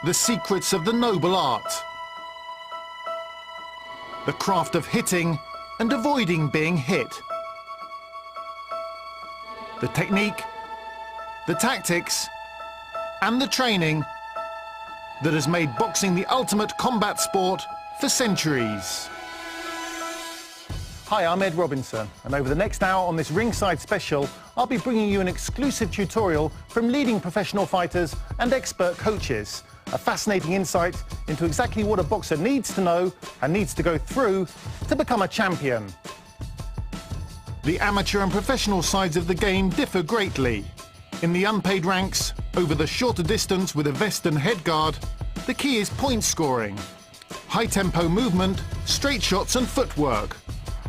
the secrets of the noble art. The craft of hitting and avoiding being hit. The technique, the tactics, and the training that has made boxing the ultimate combat sport for centuries. Hi, I'm Ed Robinson, and over the next hour on this Ringside Special, I'll be bringing you an exclusive tutorial from leading professional fighters and expert coaches. A fascinating insight into exactly what a boxer needs to know and needs to go through to become a champion. The amateur and professional sides of the game differ greatly. In the unpaid ranks, over the shorter distance with a vest and headguard, the key is point scoring, high-tempo movement, straight shots and footwork.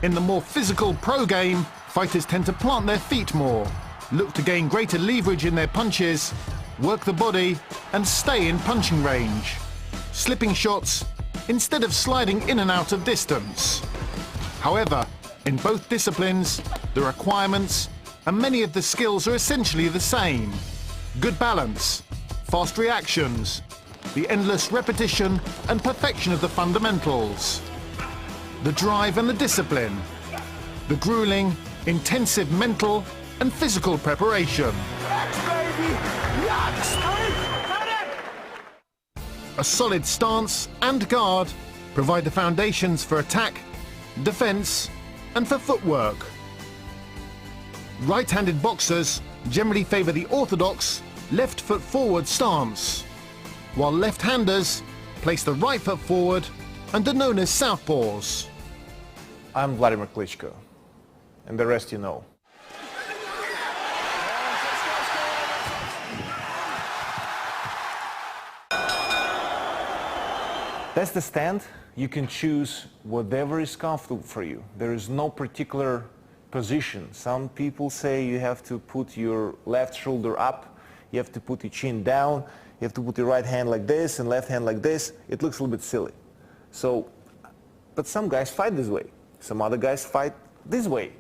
In the more physical pro game, fighters tend to plant their feet more, look to gain greater leverage in their punches, work the body and stay in punching range, slipping shots instead of sliding in and out of distance. However, in both disciplines, the requirements and many of the skills are essentially the same. Good balance, fast reactions, the endless repetition and perfection of the fundamentals, the drive and the discipline, the grueling, intensive mental and physical preparation. A solid stance and guard provide the foundations for attack, defense and for footwork. Right-handed boxers generally favor the orthodox left foot forward stance, while left-handers place the right foot forward and are known as southpaws. I'm Wladimir Klitschko, and the rest you know. That's the stand. You can choose whatever is comfortable for you. There is no particular position. Some people say you have to put your left shoulder up, you have to put your chin down, you have to put your right hand like this and left hand like this. It looks a little bit silly. But some guys fight this way. Some other guys fight this way.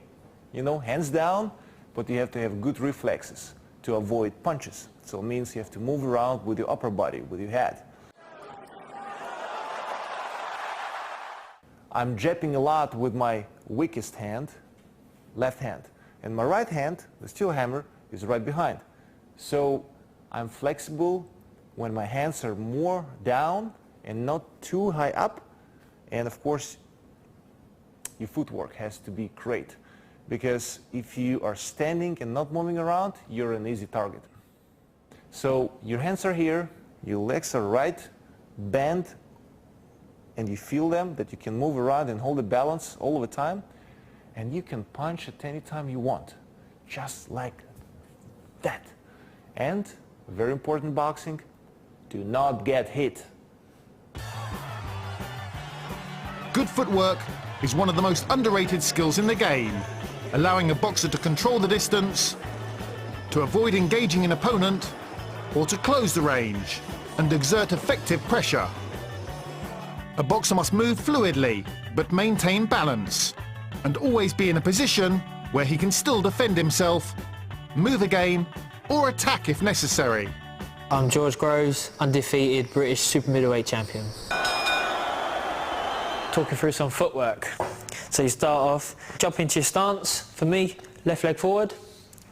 You know, hands down, but you have to have good reflexes to avoid punches. So it means you have to move around with your upper body, with your head. I'm jabbing a lot with my weakest hand, left hand. And my right hand, the steel hammer, is right behind. So I'm flexible when my hands are more down and not too high up. And of course, your footwork has to be great, because if you are standing and not moving around, you're an easy target. So your hands are here, your legs are right, bent, and you feel them, that you can move around and hold the balance all of the time, and you can punch at any time you want, just like that. And, very important boxing, do not get hit. Good footwork is one of the most underrated skills in the game, allowing a boxer to control the distance, to avoid engaging an opponent, or to close the range and exert effective pressure. A boxer must move fluidly, but maintain balance, and always be in a position where he can still defend himself, move again, or attack if necessary. I'm George Groves, undefeated British super middleweight champion. Talking through some footwork. So you start off, jump into your stance. For me, left leg forward.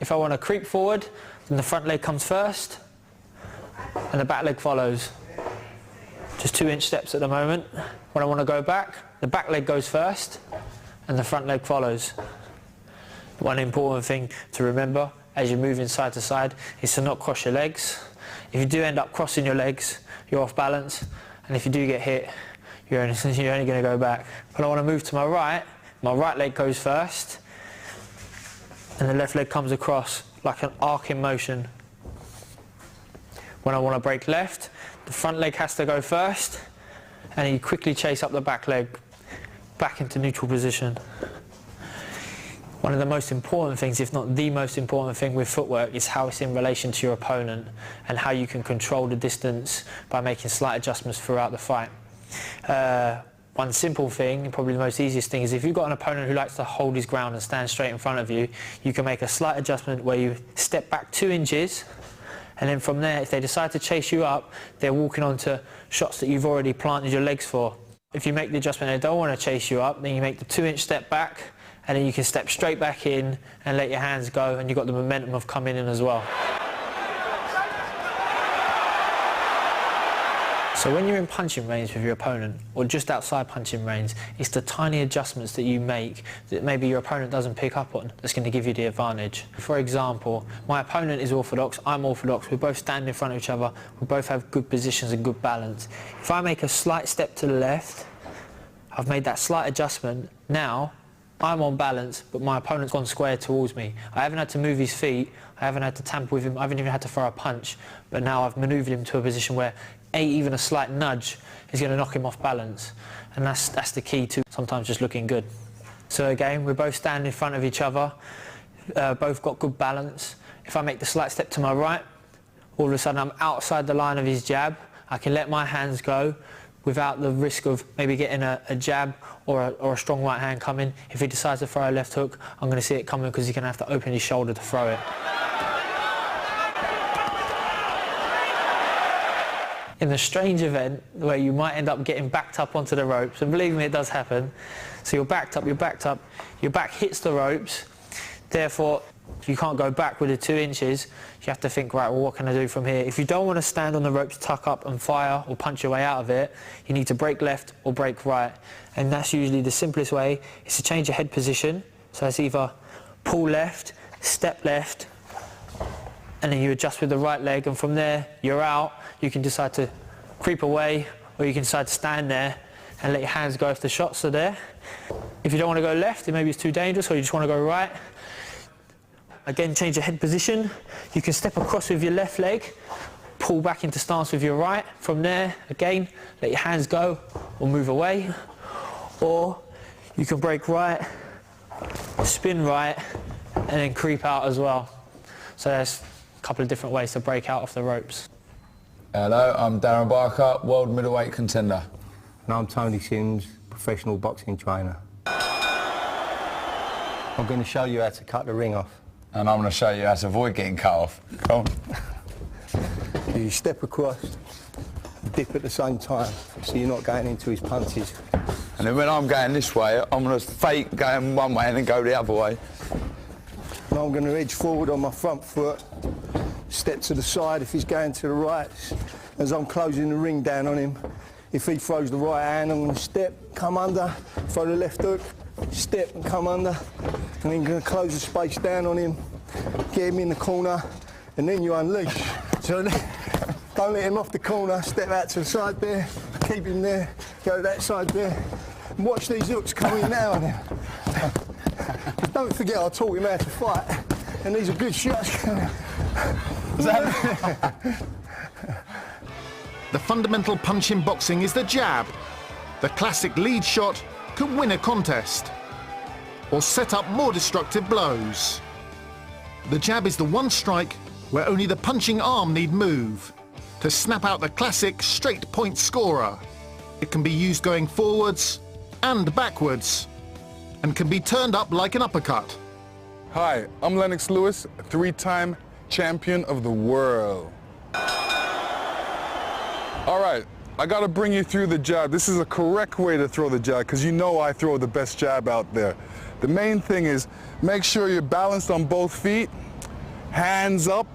If I want to creep forward, then the front leg comes first, and the back leg follows. Just 2-inch steps at the moment. When I want to go back, the back leg goes first, and the front leg follows. One important thing to remember as you're moving side to side is to not cross your legs. If you do end up crossing your legs, you're off balance, and if you do get hit, you're only going to go back. When I want to move to my right leg goes first, and the left leg comes across like an arcing motion. When I want to break left, the front leg has to go first, and you quickly chase up the back leg back into neutral position. One of the most important things, if not the most important thing with footwork, is how it's in relation to your opponent and how you can control the distance by making slight adjustments throughout the fight. One simple thing, probably the most easiest thing, is if you've got an opponent who likes to hold his ground and stand straight in front of you, you can make a slight adjustment where you step back 2 inches And then from there, if they decide to chase you up, they're walking onto shots that you've already planted your legs for. If you make the adjustment they don't want to chase you up, then you make the 2-inch step back, and then you can step straight back in and let your hands go, and you've got the momentum of coming in as well. So when you're in punching range with your opponent, or just outside punching range, it's the tiny adjustments that you make that maybe your opponent doesn't pick up on that's going to give you the advantage. For example, my opponent is orthodox, I'm orthodox, we both stand in front of each other, we both have good positions and good balance. If I make a slight step to the left, I've made that slight adjustment, now I'm on balance, but my opponent's gone square towards me. I haven't had to move his feet, I haven't had to tamper with him, I haven't even had to throw a punch, but now I've manoeuvred him to a position where even a slight nudge is going to knock him off balance. And that's the key to sometimes just looking good. So again, we're both standing in front of each other, both got good balance. If I make the slight step to my right, all of a sudden I'm outside the line of his jab. I can let my hands go without the risk of maybe getting a jab or a strong right hand coming. If he decides to throw a left hook, I'm going to see it coming because he's going to have to open his shoulder to throw it. In the strange event where you might end up getting backed up onto the ropes, and believe me, it does happen. So you're backed up, your back hits the ropes, therefore you can't go back with the 2 inches. You have to think, right, well, what can I do from here? If you don't want to stand on the ropes, tuck up and fire or punch your way out of it, you need to break left or break right. And that's usually the simplest way, is to change your head position. So it's either pull left, step left, and then you adjust with the right leg, and from there you're out. You can decide to creep away, or you can decide to stand there and let your hands go if the shots are there. If you don't want to go left, then maybe it's too dangerous, or you just want to go right. Again, change your head position. You can step across with your left leg, pull back into stance with your right. From there, again, let your hands go or move away. Or you can break right, spin right, and then creep out as well. So there's a couple of different ways to break out off the ropes. Hello, I'm Darren Barker, world middleweight contender. And I'm Tony Sims, professional boxing trainer. I'm going to show you how to cut the ring off. And I'm going to show you how to avoid getting cut off. Come on. You step across, dip at the same time, so you're not going into his punches. And then when I'm going this way, I'm going to fake going one way and then go the other way. And I'm going to edge forward on my front foot, step to the side if he's going to the right. As I'm closing the ring down on him, if he throws the right hand, I'm going to step, come under, throw the left hook, step and come under, and then you're going to close the space down on him, get him in the corner, and then you unleash. So don't let him off the corner, step out to the side there, keep him there, go to that side there, and watch these hooks coming now on him. But don't forget I taught him how to fight, and these are good shots. The fundamental punch in boxing is the jab. The classic lead shot can win a contest or set up more destructive blows. The jab is the one strike where only the punching arm need move to snap out the classic straight point scorer. It can be used going forwards and backwards and can be turned up like an uppercut. Hi, I'm Lennox Lewis, 3-time champion of the world. All right, I gotta bring you through the jab. This is a correct way to throw the jab, because you know I throw the best jab out there. The main thing is make sure you're balanced on both feet, hands up,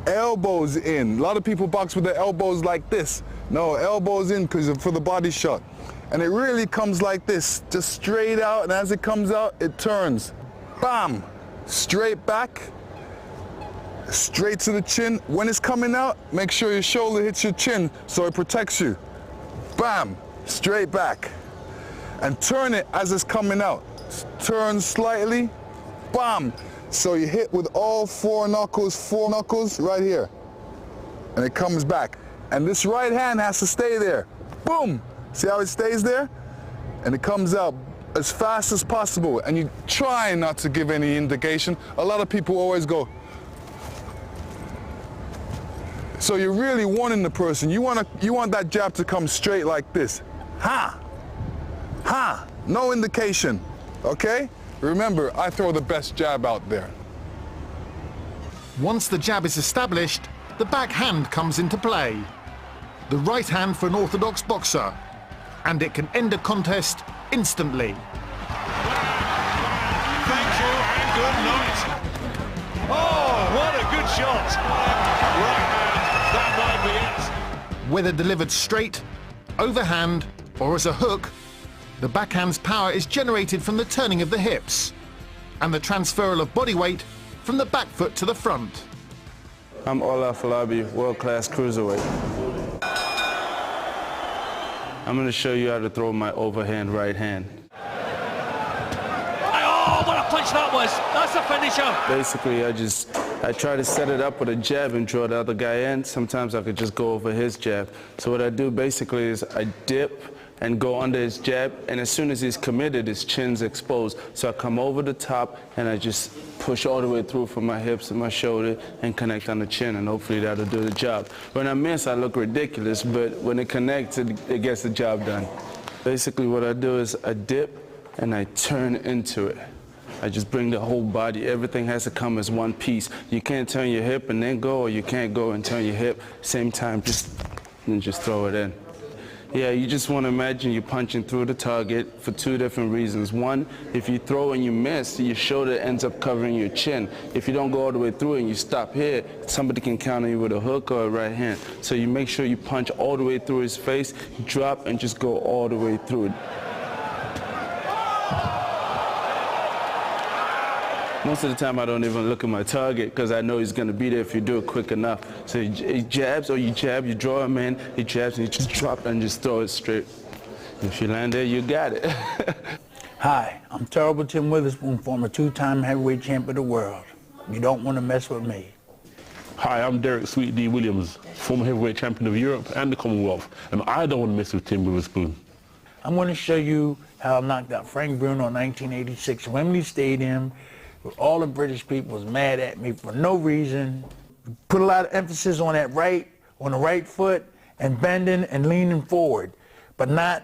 elbows in. A lot of people box with their elbows like this. No, elbows in because for the body shot. And it really comes like this, just straight out, and as it comes out, it turns. Bam! Straight back, straight to the chin. When it's coming out, make sure your shoulder hits your chin so it protects you. Bam! Straight back. And turn it as it's coming out. Turn slightly, bam! So you hit with all four knuckles right here. And it comes back. And this right hand has to stay there. Boom! See how it stays there? And it comes out as fast as possible. And you try not to give any indication. A lot of people always go. So you're really warning the person. You want that jab to come straight like this. Ha! Ha! No indication. Okay? Remember, I throw the best jab out there. Once the jab is established, the backhand comes into play. The right hand for an orthodox boxer, and it can end a contest instantly. Thank you and good night. Oh, what a good shot. Right hand, that might be it. Whether delivered straight, overhand, or as a hook, the backhand's power is generated from the turning of the hips and the transferal of body weight from the back foot to the front. I'm Wladimir, world-class cruiserweight. I'm going to show you how to throw my overhand right hand. Oh, what a punch that was. That's a finisher. Basically, I try to set it up with a jab and draw the other guy in. Sometimes I could just go over his jab. So what I do basically is I dip and go under his jab, and as soon as he's committed, his chin's exposed. So I come over the top and I just push all the way through from my hips and my shoulder and connect on the chin, and hopefully that'll do the job. When I miss, I look ridiculous, but when it connects, it gets the job done. Basically what I do is I dip and I turn into it. I just bring the whole body. Everything has to come as one piece. You can't turn your hip and then go, or you can't go and turn your hip same time, just throw it in. Yeah, you just want to imagine you're punching through the target for two different reasons. One, if you throw and you miss, your shoulder ends up covering your chin. If you don't go all the way through and you stop here, somebody can counter you with a hook or a right hand. So you make sure you punch all the way through his face, drop, and just go all the way through it. Most of the time I don't even look at my target because I know he's going to be there if you do it quick enough. So he jabs or you jab, you draw him in, he jabs and you just drop and just throw it straight. If you land there, you got it. Hi, I'm Terrible Tim Witherspoon, former two-time heavyweight champion of the world. You don't want to mess with me. Hi, I'm Derek Sweet D. Williams, former heavyweight champion of Europe and the Commonwealth, and I don't want to mess with Tim Witherspoon. I'm going to show you how I knocked out Frank Bruno in 1986, Wembley Stadium. All the British people was mad at me for no reason. Put a lot of emphasis on that on the right foot, and bending and leaning forward, but not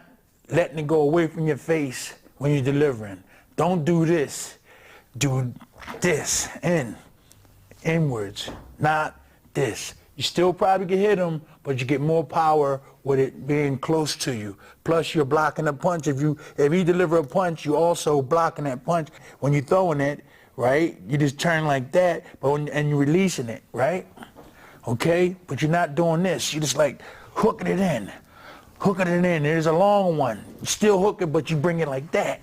letting it go away from your face when you're delivering. Don't do this. Do this, inwards, not this. You still probably can hit him, but you get more power with it being close to you. Plus, you're blocking a punch. If he deliver a punch, you're also blocking that punch. When you're throwing it, right, you just turn like that, and you're releasing it, right? Okay? But you're not doing this. You're just like hooking it in. There's a long one. You still hook it, but you bring it like that,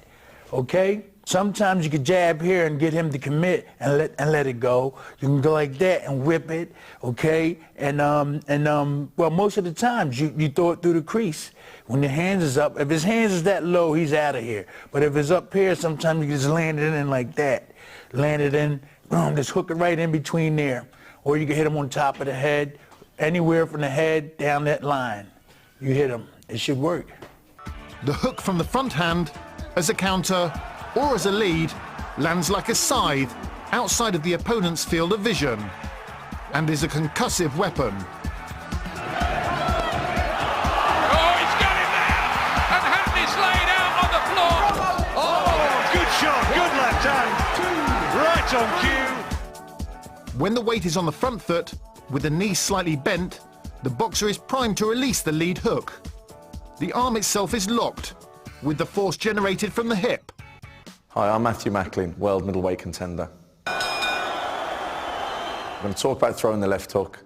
okay? Sometimes you can jab here and get him to commit and let it go. You can go like that and whip it, okay? Well, most of the times you throw it through the crease. When the hands is up, if his hands is that low, he's out of here. But if it's up here, sometimes you just land it in like that. Land it in, boom, just hook it right in between there. Or you can hit him on top of the head, anywhere from the head down that line. You hit him, it should work. The hook from the front hand as a counter or as a lead lands like a scythe outside of the opponent's field of vision and is a concussive weapon. Oh, he's got him there! And Hatton is laid out on the floor! Oh, good shot, good left hand! Right on cue! When the weight is on the front foot, with the knee slightly bent, the boxer is primed to release the lead hook. The arm itself is locked, with the force generated from the hip. Hi, I'm Matthew Macklin, world middleweight contender. I'm going to talk about throwing the left hook.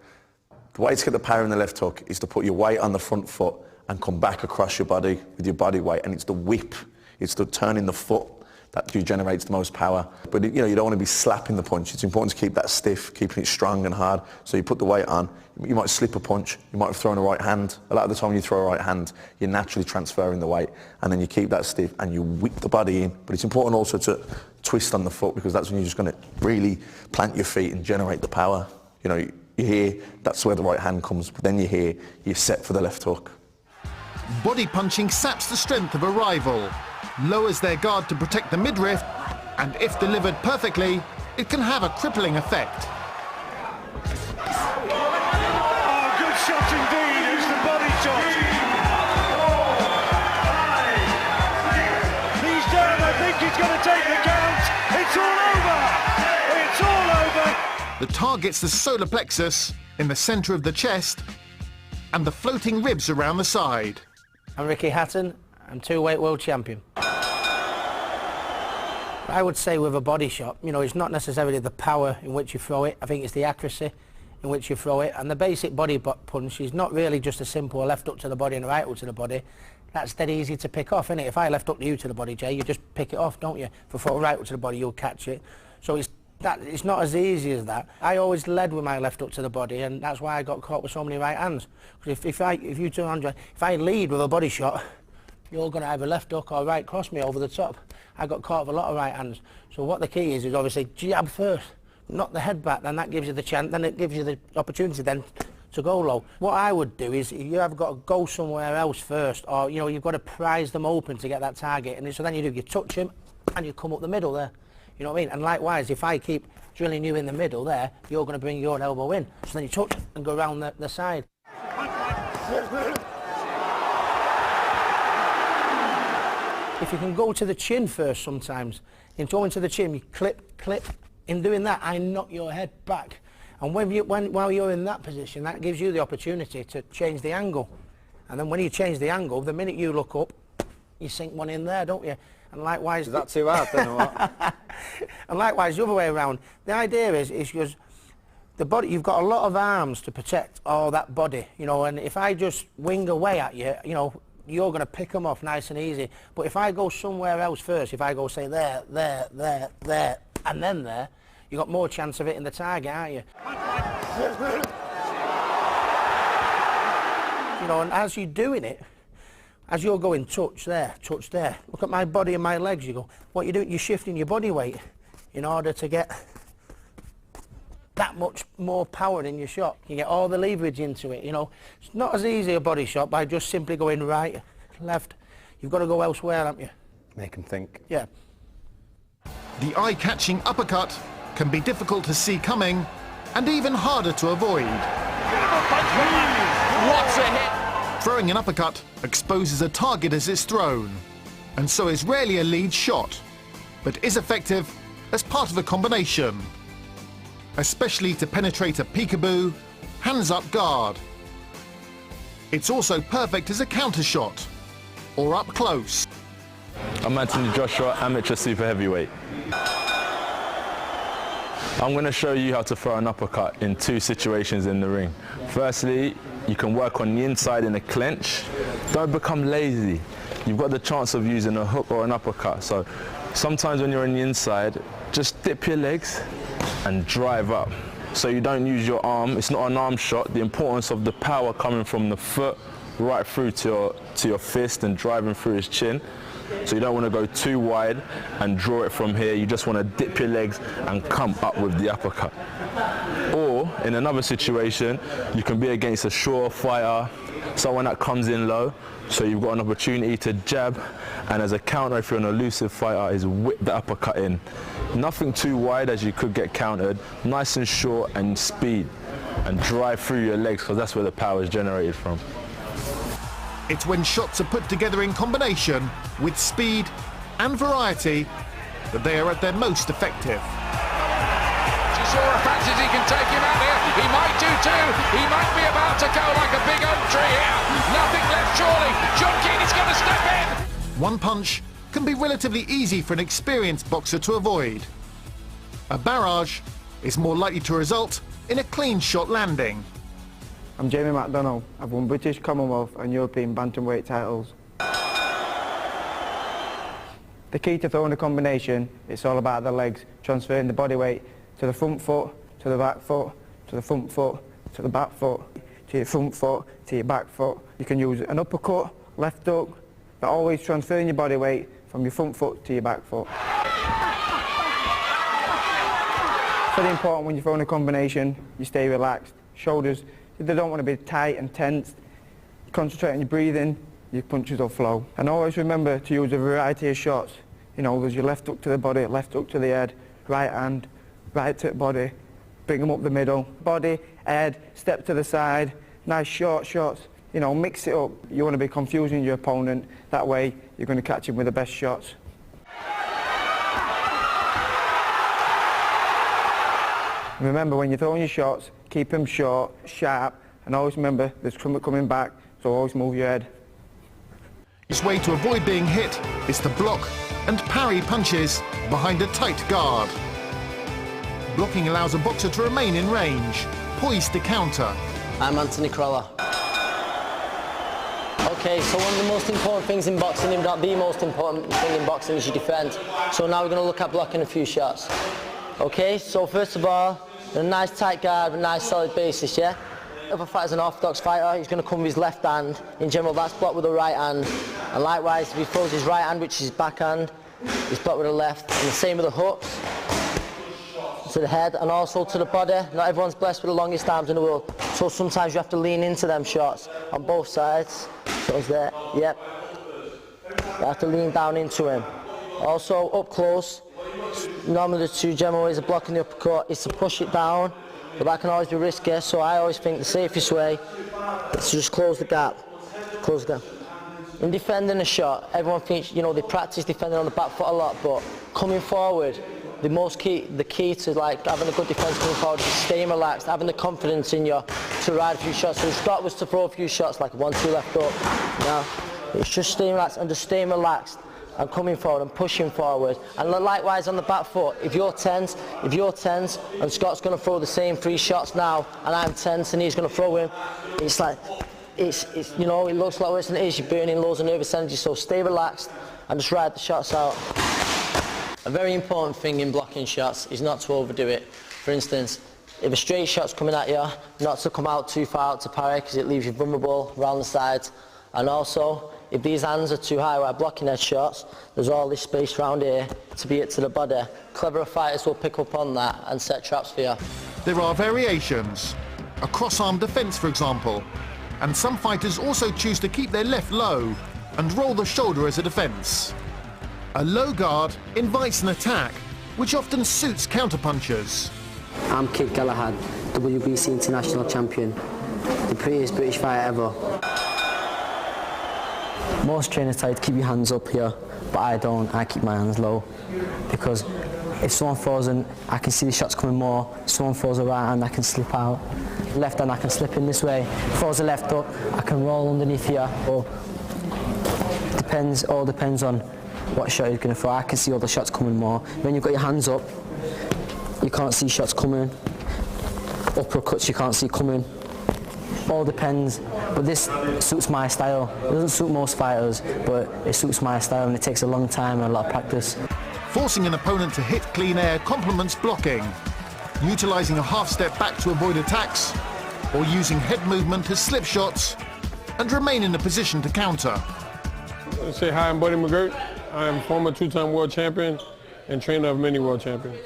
The way to get the power in the left hook is to put your weight on the front foot and come back across your body with your body weight, and it's the whip, it's the turning the foot that generates the most power. But you don't want to be slapping the punch. It's important to keep that stiff, keeping it strong and hard. So you put the weight on, you might slip a punch, you might have thrown a right hand. A lot of the time when you throw a right hand, you're naturally transferring the weight, and then you keep that stiff and you whip the body in. But it's important also to twist on the foot, because that's when you're just going to really plant your feet and generate the power. You hear, that's where the right hand comes, but then you hear, you're set for the left hook. Body punching saps the strength of a rival, lowers their guard to protect the midriff, and if delivered perfectly, it can have a crippling effect. Oh, good shot indeed, it's the body shot. He's down, I think he's going to take the count. It's all over! It's all over! The target's the solar plexus, in the centre of the chest and the floating ribs around the side. I'm Ricky Hatton. I'm two-weight world champion. I would say with a body shot, you know, it's not necessarily the power in which you throw it. I think it's the accuracy in which you throw it. And the basic body punch is not really just a simple left hook to the body and a right hook to the body. That's dead easy to pick off, isn't it? If I left hook you to the body, Jay, you just pick it off, don't you? If I throw a right hook to the body, you'll catch it. So it's not as easy as that. I always led with my left hook to the body, and that's why I got caught with so many right hands. Because if you turn on, if I lead with a body shot, you're going to either left hook or right cross me over the top. I got caught with a lot of right hands. So what the key is obviously jab first, knock the head back, then that gives you the chance, then it gives you the opportunity then to go low. What I would do is you have got to go somewhere else first, or you know, you've got to prise them open to get that target, and so then you touch him and you come up the middle there. You know what I mean? And likewise, if I keep drilling you in the middle there, you're going to bring your elbow in. So then you touch and go around the side. If you can go to the chin first sometimes, in going to the chin, you clip. In doing that, I knock your head back. And while you're in that position, that gives you the opportunity to change the angle. And then when you change the angle, the minute you look up, you sink one in there, don't you? And likewise... Is that too hard then, or what? And likewise, the other way around. The idea is because the body, you've got a lot of arms to protect all that body, you know, and if I just wing away at you, you know, you're going to pick them off nice and easy. But if I go somewhere else first, if I go, say, there, and then there, you've got more chance of hitting the target, aren't you? You know, and as you're doing it, as you're going touch there, look at my body and my legs, you go, what you're doing, you're shifting your body weight in order to get that much more power in your shot. You get all the leverage into it, you know. It's not as easy a body shot by just simply going right, left. You've got to go elsewhere, haven't you? Make them think. Yeah. The eye-catching uppercut can be difficult to see coming and even harder to avoid. What's a hit? Throwing an uppercut exposes a target as it's thrown, and so is rarely a lead shot, but is effective as part of a combination, especially to penetrate a peekaboo, hands-up guard. It's also perfect as a counter shot, or up close. I'm Anthony Joshua, amateur super heavyweight. I'm going to show you how to throw an uppercut in two situations in the ring. Firstly, you can work on the inside in a clinch. Don't become lazy. You've got the chance of using a hook or an uppercut. So sometimes when you're on the inside, just dip your legs and drive up. So you don't use your arm. It's not an arm shot. The importance of the power coming from the foot right through to your fist and driving through his chin. So you don't want to go too wide and draw it from here. You just want to dip your legs and come up with the uppercut. Or in another situation, you can be against a surefire, someone that comes in low, so you've got an opportunity to jab, and as a counter, if you're an elusive fighter, is whip the uppercut in. Nothing too wide as you could get countered, nice and short and speed, and drive through your legs, because that's where the power is generated from. It's when shots are put together in combination with speed and variety that they are at their most effective. Chisora fancies he can take him out here. He might do too. He might be about to go like a big oak tree here. Nothing left surely. John Keane is going to step in. One punch can be relatively easy for an experienced boxer to avoid. A barrage is more likely to result in a clean shot landing. I'm Jamie McDonald. I've won British, Commonwealth and European bantamweight titles. The key to throwing a combination, it's all about the legs, transferring the body weight to the front foot, to the back foot, to the front foot, to the back foot, to your front foot, to your back foot. You can use an uppercut, left hook, but always transferring your body weight from your front foot to your back foot. It's really important when you're throwing a combination, you stay relaxed. Shoulders, they don't want to be tight and tense. You concentrate on your breathing, your punches will flow. And always remember to use a variety of shots. You know, there's your left hook to the body, left hook to the head, right hand, right to the body, bring them up the middle. Body, head, step to the side, nice short shots. You know, mix it up. You want to be confusing your opponent. That way, you're going to catch him with the best shots. Remember, when you're throwing your shots, keep keep them short, sharp, and always remember there's something coming back, so always move your head. His way to avoid being hit is to block and parry punches behind a tight guard. Blocking allows a boxer to remain in range, poised to counter. I'm Anthony Crolla. Okay, so one of the most important things in boxing, if not the most important thing in boxing, is your defence. So now we're going to look at blocking a few shots. Okay, so first of all, a nice tight guard with a nice solid basis, yeah? If a fighter's an orthodox fighter, he's going to come with his left hand. In general, that's blocked with the right hand. And likewise, if he throws his right hand, which is his backhand, he's blocked with the left. And the same with the hooks to the head and also to the body. Not everyone's blessed with the longest arms in the world. So sometimes you have to lean into them shots on both sides. So it's there, yep. You have to lean down into him. Also, up close, normally the two general ways of blocking the uppercut is to push it down, but that can always be risky, so I always think the safest way is to just close the gap. Close the gap. In defending a shot, everyone thinks, you know, they practice defending on the back foot a lot, but coming forward, the key to like having a good defence coming forward is staying relaxed, having the confidence in you to ride a few shots. So Scott was to throw a few shots like 1-2 left up. Now, it's just staying relaxed and just staying relaxed and coming forward and pushing forward. And likewise on the back foot, if you're tense and Scott's going to throw the same 3 shots now and I'm tense and he's going to throw him, it's like, it's you know, it looks like worse than it is. You're burning loads of nervous energy, so stay relaxed and just ride the shots out. A very important thing in blocking shots is not to overdo it. For instance, if a straight shot's coming at you, not to come out too far out to parry because it leaves you vulnerable around the sides. And also, if these hands are too high while blocking head shots, there's all this space around here to be hit to the body. Cleverer fighters will pick up on that and set traps for you. There are variations. A cross-arm defence, for example. And some fighters also choose to keep their left low and roll the shoulder as a defence. A low guard invites an attack, which often suits counterpunchers. I'm Kid Gallahad, WBC International Champion, the prettiest British fighter ever. Most trainers tell you to keep your hands up here, but I don't. I keep my hands low because if someone throws in, I can see the shots coming more. If someone throws a right hand, I can slip out. Left hand, I can slip in this way. Throws a left up, I can roll underneath here. Or all depends on what shot he's going to throw. I can see all the shots coming more. When you've got your hands up, you can't see shots coming. Uppercuts you can't see coming. All depends, but this suits my style. It doesn't suit most fighters, but it suits my style and it takes a long time and a lot of practice. Forcing an opponent to hit clean air complements blocking, utilising a half step back to avoid attacks, or using head movement to slip shots and remain in a position to counter. Let's say hi, I'm Wladimir McGirt. I am former 2-time world champion and trainer of many world champions.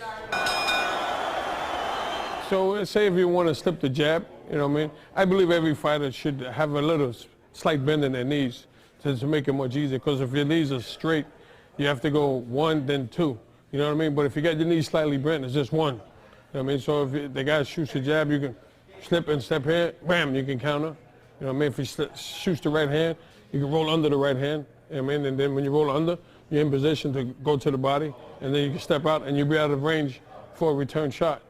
So let's say if you want to slip the jab, you know what I mean? I believe every fighter should have a little slight bend in their knees to make it much easier, because if your knees are straight, you have to go 1, then 2. You know what I mean? But if you got your knees slightly bent, it's just 1. You know what I mean? So if the guy shoots a jab, you can slip and step here, bam, you can counter. You know what I mean? If he shoots the right hand, you can roll under the right hand. You know what I mean? And then when you roll under, you're in position to go to the body, and then you can step out and you'll be out of range for a return shot.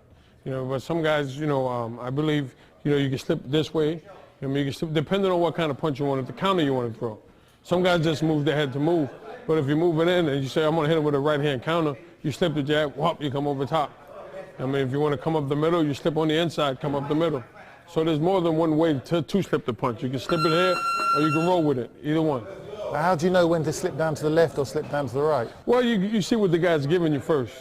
You know, but some guys, you know, I believe, you know, you can slip this way. You know what I mean? You can slip, depending on what kind of punch you want, the counter you want to throw. Some guys just move their head to move, but if you move it in and you say, I'm going to hit it with a right-hand counter, you slip the jab, whop, you come over top. I mean, if you want to come up the middle, you slip on the inside, come up the middle. So there's more than one way to slip the punch. You can slip it here, or you can roll with it, either one. How do you know when to slip down to the left or slip down to the right? Well, you see what the guy's giving you first.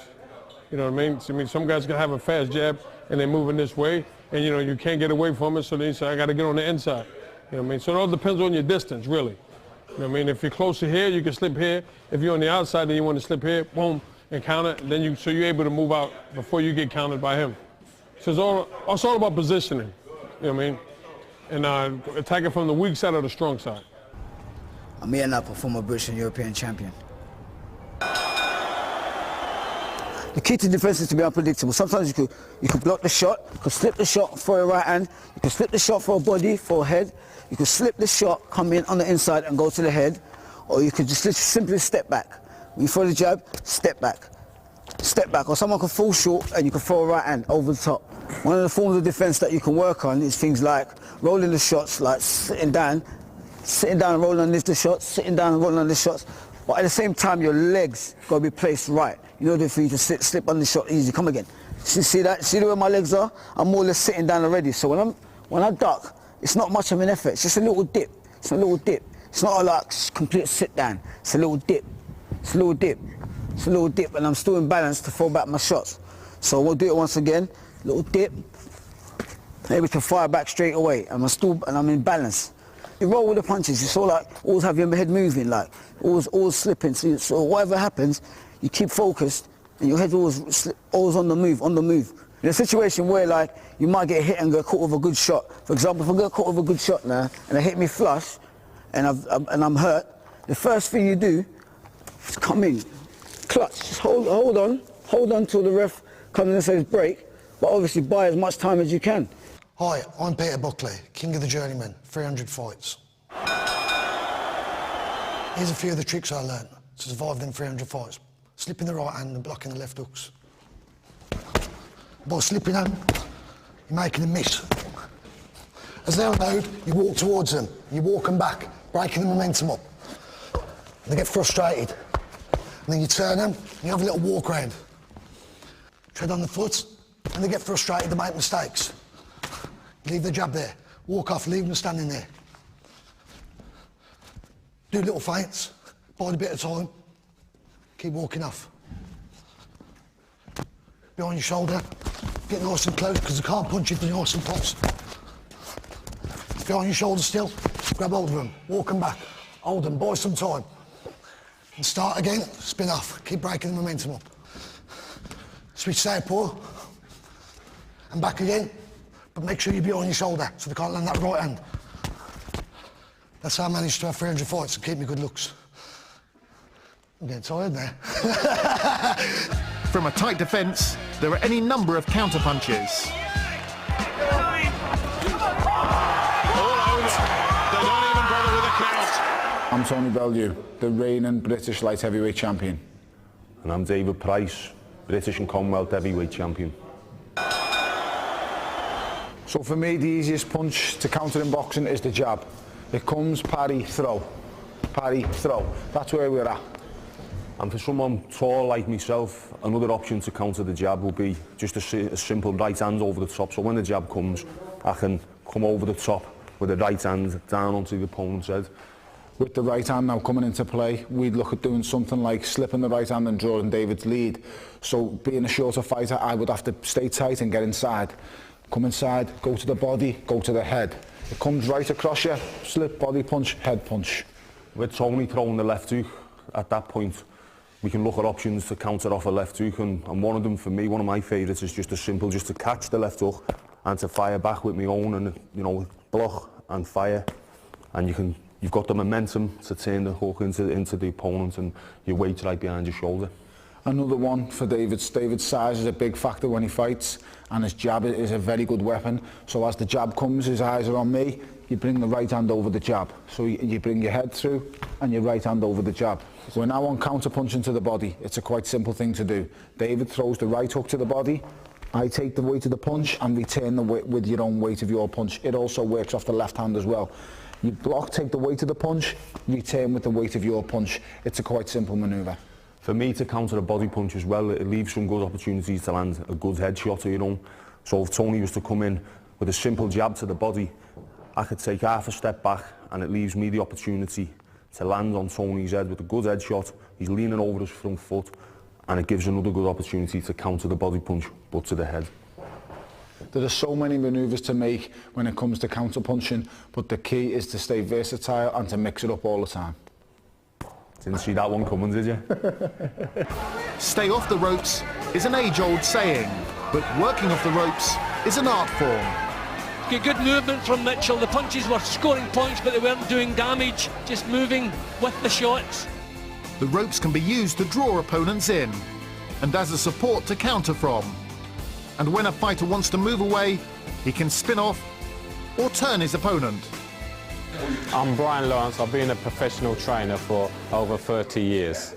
You know what I mean? So, I mean, some guys can have a fast jab and they're moving this way, and you know, you can't get away from it, so they say, I got to get on the inside. You know what I mean? So it all depends on your distance, really. You know what I mean? If you're closer here, you can slip here. If you're on the outside, then you want to slip here, boom, and counter, and then so you're able to move out before you get countered by him. So it's all about positioning, you know what I mean? And attacking from the weak side or the strong side. I'm here now, former British and European champion. The key to defense is to be unpredictable. Sometimes you could block the shot, you could slip the shot for a right hand, you could slip the shot for a body, for a head, you could slip the shot, come in on the inside and go to the head, or you could just simply step back. When you throw the jab, step back. step back, or someone can fall short and you can throw a right hand over the top. One of the forms of defence that you can work on is things like rolling the shots, like sitting down and rolling on the shots, sitting down and rolling on the shots. But at the same time, your legs got to be placed right in order for you to slip on the shot easy. Come again. See that? See the way my legs are? I'm more or less sitting down already. So when I duck, it's not much of an effort. It's just a little dip. It's a little dip. It's not a like complete sit down. It's a little dip. It's a little dip. It's a little dip, and I'm still in balance to throw back my shots. So we'll do it once again. Little dip. Able to fire back straight away, and I'm in balance. You roll with the punches. It's all like always have your head moving, like always slipping. So whatever happens, you keep focused, and your head's always on the move, In a situation where like you might get hit and get caught with a good shot. For example, if I get caught with a good shot now, and they hit me flush, and I'm hurt, the first thing you do is come in, clutch, just hold on till the ref comes in and says break, but obviously buy as much time as you can. Hi, I'm Peter Buckley, King of the Journeyman, 300 fights. Here's a few of the tricks I learned to survive them 300 fights. Slipping the right hand and blocking the left hooks. By slipping them, you're making them miss. As they unload, you walk towards them, you walk them back, breaking the momentum up. They get frustrated. And then you turn them, and you have a little walk round. Tread on the foot, and they get frustrated, they make mistakes. Leave the jab there, walk off, leave them standing there. Do little feints, bide a bit of time, keep walking off. Behind your shoulder, get nice and close, because they can't punch you if they're nice and close. Behind your shoulder still, grab hold of them, walk them back, hold them, buy some time. And start again, spin off, keep breaking the momentum up. Switch southpaw, and back again, but make sure you're behind your shoulder so they can't land that right hand. That's how I managed to have 300 fights and keep me good looks. I'm getting tired now. From a tight defence, there are any number of counter-punches. I'm Tony Bellew, the reigning British light heavyweight champion. And I'm David Price, British and Commonwealth heavyweight champion. So for me, the easiest punch to counter in boxing is the jab. It comes, parry, throw. Parry, throw. That's where we're at. And for someone tall like myself, another option to counter the jab would be just a simple right hand over the top. So when the jab comes, I can come over the top with the right hand down onto the opponent's head. With the right hand now coming into play, we'd look at doing something like slipping the right hand and drawing David's lead. So being a shorter fighter, I would have to stay tight and get inside. Come inside, go to the body, go to the head. It comes right across you, slip, body punch, head punch. With Tony throwing the left hook, at that point, we can look at options to counter off a left hook, and one of them, for me, one of my favourites is just to catch the left hook and to fire back with my own, and block and fire, and you've got the momentum to turn the hook into the opponent, and your weight's right behind your shoulder. Another one for David's size is a big factor when he fights, and his jab is a very good weapon. So as the jab comes, his eyes are on me, you bring the right hand over the jab. So you bring your head through and your right hand over the jab. We're now on counter punching to the body. It's a quite simple thing to do. David throws the right hook to the body, I take the weight of the punch and return the weight with your own weight of your punch. It also works off the left hand as well. You block, take the weight of the punch, return with the weight of your punch. It's a quite simple manoeuvre. For me to counter a body punch as well, it leaves some good opportunities to land a good headshot, So if Tony was to come in with a simple jab to the body, I could take half a step back, and it leaves me the opportunity to land on Tony's head with a good headshot. He's leaning over his front foot, and it gives another good opportunity to counter the body punch, but to the head. There are so many manoeuvres to make when it comes to counter punching, but the key is to stay versatile and to mix it up all the time. Didn't see that one coming, did you? Stay off the ropes is an age-old saying, but working off the ropes is an art form. Good movement from Mitchell. The punches were scoring points, but they weren't doing damage, just moving with the shots. The ropes can be used to draw opponents in, and as a support to counter from. And when a fighter wants to move away, he can spin off or turn his opponent. I'm Brian Lawrence. I've been a professional trainer for over 30 years.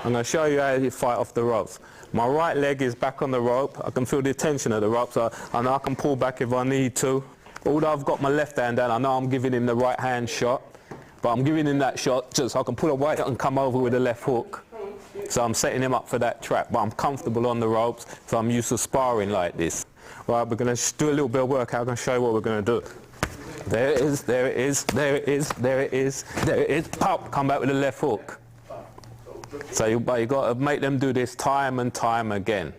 I'm going to show you how you fight off the ropes. My right leg is back on the rope. I can feel the tension of the rope, so I know I can pull back if I need to. Although I've got my left hand down, I know I'm giving him the right hand shot, but I'm giving him that shot just so I can pull away and come over with a left hook. So I'm setting him up for that trap, but I'm comfortable on the ropes, so I'm used to sparring like this. Right, we're going to do a little bit of workout. I'm going to show you what we're going to do. There it is, there it is, there it is, there it is, there it is. Pop, come back with a left hook. So you've got to make them do this time and time again.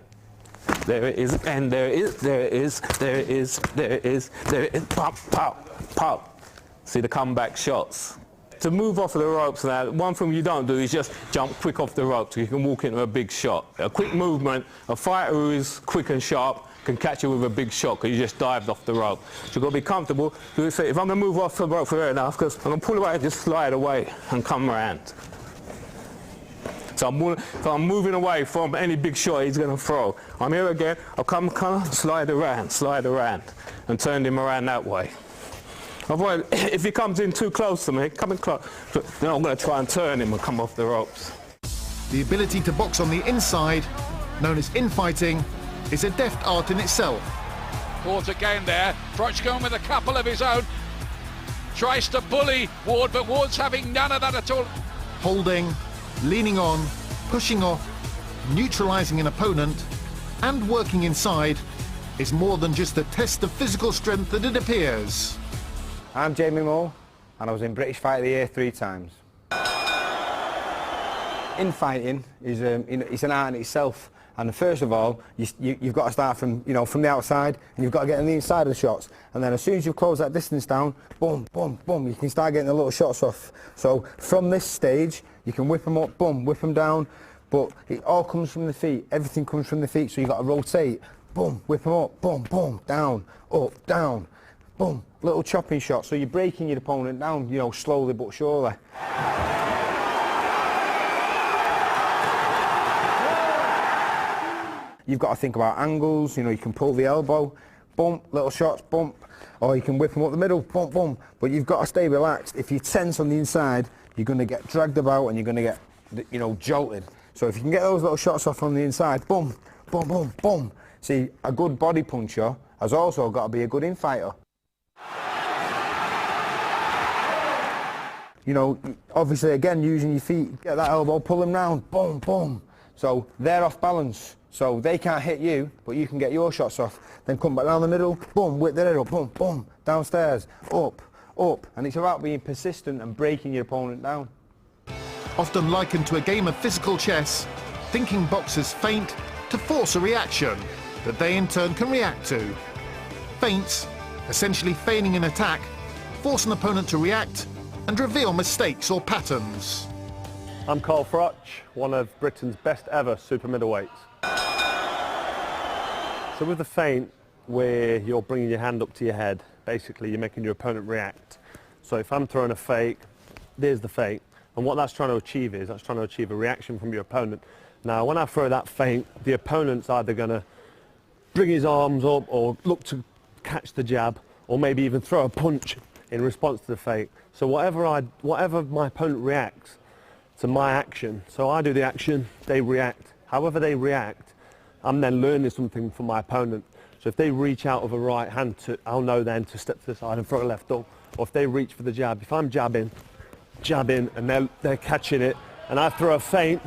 There it is, and there it is, there it is, there it is, there it is, there it is, pop, pop, pop. See the comeback shots. To move off of the ropes now, one thing you don't do is just jump quick off the ropes so you can walk into a big shot. A quick movement, a fighter who is quick and sharp can catch you with a big shot because you just dived off the rope. So you've got to be comfortable. So if I'm going to move off the rope for enough, because I'm going to pull away and just slide away and come around. So I'm moving away from any big shot he's going to throw. I'm here again, I'll come, slide around, and turn him around that way. Otherwise, if he comes in too close to me, coming close, then I'm going to try and turn him and come off the ropes. The ability to box on the inside, known as infighting, is a deft art in itself. Caught again there. Froch going with a couple of his own. Tries to bully Ward, but Ward's having none of that at all. Holding, leaning on, pushing off, neutralising an opponent, and working inside is more than just a test of physical strength that it appears. I'm Jamie Moore, and I was in British Fight of the Year 3 times. Infighting is it's an art in itself, and first of all, you've got to start from from the outside, and you've got to get on the inside of the shots, and then as soon as you close that distance down, boom, boom, boom, you can start getting the little shots off. So from this stage, you can whip them up, boom, whip them down, but it all comes from the feet. Everything comes from the feet, so you've got to rotate, boom, whip them up, boom, boom, down, up, down, boom, little chopping shot. So you're breaking your opponent down, slowly but surely. You've got to think about angles, you can pull the elbow, bump, little shots, bump, or you can whip them up the middle, bump, bump. But you've got to stay relaxed. If you tense on the inside, you're going to get dragged about and you're going to get, jolted. So if you can get those little shots off on the inside, boom, boom, boom, boom. See, a good body puncher has also got to be a good infighter. Obviously, again, using your feet, get that elbow, pull them round, boom, boom. So they're off balance. So they can't hit you, but you can get your shots off. Then come back down the middle, boom, whip the head up, boom, boom, downstairs, up, up. And it's about being persistent and breaking your opponent down. Often likened to a game of physical chess, thinking boxers feint to force a reaction that they in turn can react to. Feints, essentially feigning an attack, force an opponent to react and reveal mistakes or patterns. I'm Froch, one of Britain's best ever super middleweights. So with the feint, where you're bringing your hand up to your head, basically you're making your opponent react. So if I'm throwing a fake, there's the feint. And what that's trying to achieve is, that's trying to achieve a reaction from your opponent. Now, when I throw that feint, the opponent's either going to bring his arms up or look to catch the jab, or maybe even throw a punch in response to the feint. So whatever my opponent reacts to my action, so I do the action, they react. However they react, I'm then learning something from my opponent. So if they reach out with a right hand, I'll know then to step to the side and throw a left hook. Or if they reach for the jab, if I'm jabbing, and they're catching it, and I throw a feint,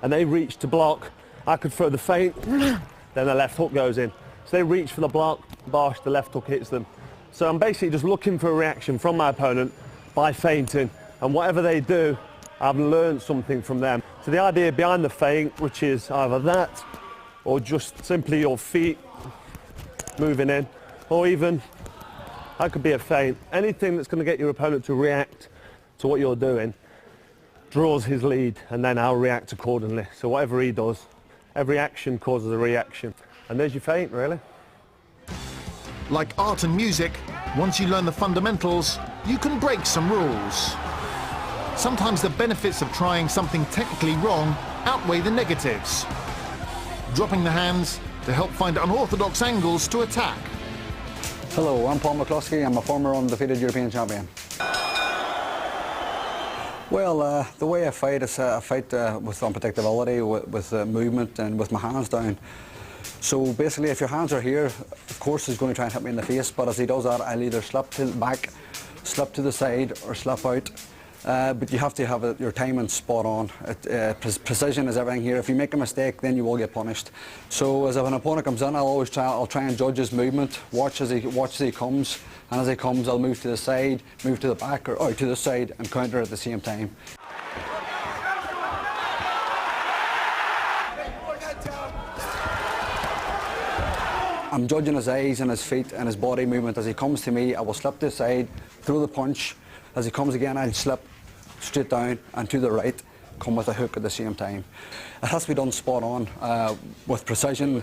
and they reach to block, I could throw the feint, then the left hook goes in. So they reach for the block, bosh, the left hook hits them. So I'm basically just looking for a reaction from my opponent by feinting, and whatever they do, I've learned something from them. So the idea behind the feint, which is either that, or just simply your feet moving in, or even, that could be a feint. Anything that's going to get your opponent to react to what you're doing draws his lead, and then I'll react accordingly. So whatever he does, every action causes a reaction. And there's your feint, really. Like art and music, once you learn the fundamentals, you can break some rules. Sometimes the benefits of trying something technically wrong outweigh the negatives. Dropping the hands to help find unorthodox angles to attack. Hello, I'm Paul McCluskey. I'm a former undefeated European champion. Well, the way I fight is I fight with unpredictability, with movement and with my hands down. So basically, if your hands are here, of course he's going to try and hit me in the face, but as he does that, I'll either slip to the back, slip to the side, or slip out. But you have to have your timing spot on. Precision is everything here. If you make a mistake, then you will get punished. So as if an opponent comes in, I'll try and judge his movement, watch as he comes, and as he comes, I'll move to the side, move to the back, or out to the side, and counter at the same time. I'm judging his eyes and his feet and his body movement. As he comes to me, I will slip to the side, throw the punch. As he comes again, I'll slip straight down and to the right, come with a hook at the same time. It has to be done spot on, with precision.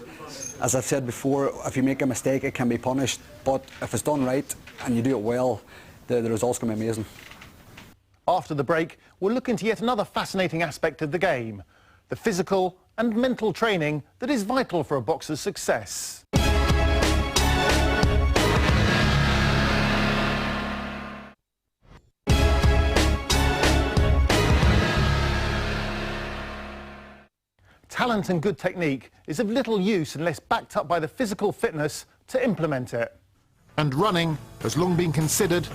As I've said before, if you make a mistake, it can be punished, but if it's done right and you do it well, the result's going to be amazing. After the break, we'll look into yet another fascinating aspect of the game, the physical and mental training that is vital for a boxer's success. Talent and good technique is of little use unless backed up by the physical fitness to implement it. And running has long been considered